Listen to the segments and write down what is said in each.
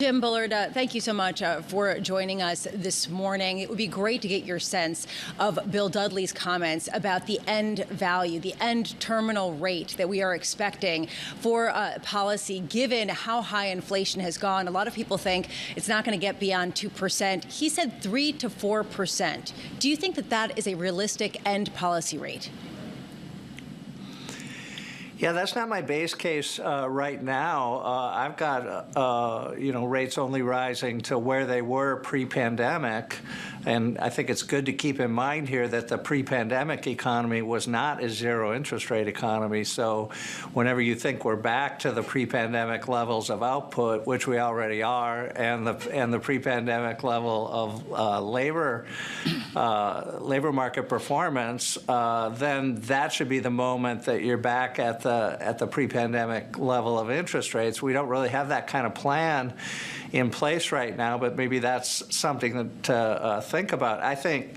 Jim Bullard, thank you so much for joining us this morning. It would be great to get your sense of Bill Dudley's comments about the end value, the end terminal rate that we are expecting for policy, given how high inflation has gone. A lot of people think it's not going to get beyond 2%. He said 3 to 4%. Do you think that that is a realistic end policy rate? Yeah, that's not my base case right now. I've got, rates only rising to where they were pre-pandemic. And I think it's good to keep in mind here that the pre-pandemic economy was not a zero interest rate economy. So whenever you think we're back to the pre-pandemic levels of output, which we already are, and the pre-pandemic level of labor market performance, then that should be the moment that you're back at the pre-pandemic level of interest rates. We don't really have that kind of plan in place right now, but maybe that's something to think about. I think,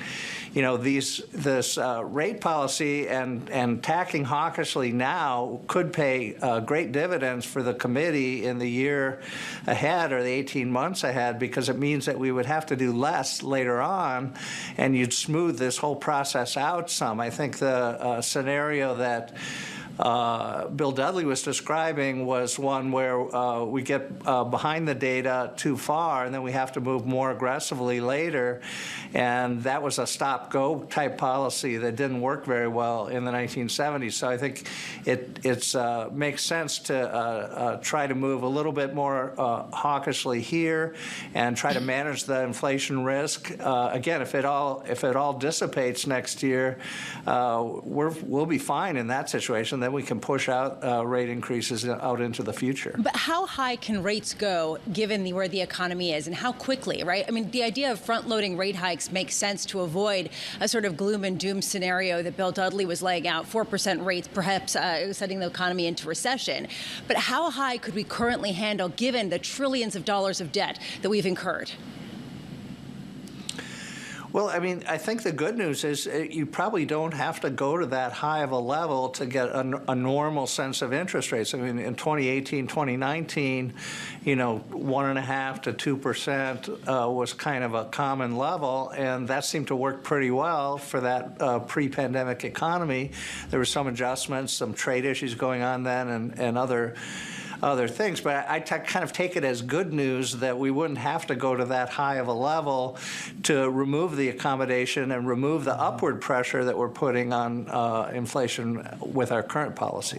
this rate policy and tacking hawkishly now could pay great dividends for the committee in the year ahead or the 18 months ahead, because it means that we would have to do less later on, and you'd smooth this whole process out some. I think the scenario that Bill Dudley was describing was one where we get behind the data too far, and then we have to move more aggressively later. And that was a stop-go type policy that didn't work very well in the 1970s. So I think it makes sense to try to move a little bit more hawkishly here and try to manage the inflation risk. Again, if it all dissipates next year, we'll be fine in that situation. Then we can push out rate increases out into the future. But how high can rates go given where the economy is, and how quickly, right? I mean, the idea of front-loading rate hikes makes sense to avoid a sort of gloom and doom scenario that Bill Dudley was laying out, 4% rates, perhaps setting the economy into recession. But how high could we currently handle given the trillions of dollars of debt that we've incurred? Well, I mean, I think the good news is you probably don't have to go to that high of a level to get a normal sense of interest rates. I mean, in 2018, 2019, 1.5% to 2% was kind of a common level, and that seemed to work pretty well for that pre-pandemic economy. There were some adjustments, some trade issues going on then, and other things, but I kind of take it as good news that we wouldn't have to go to that high of a level to remove the accommodation and remove the upward pressure that we're putting on inflation with our current policy.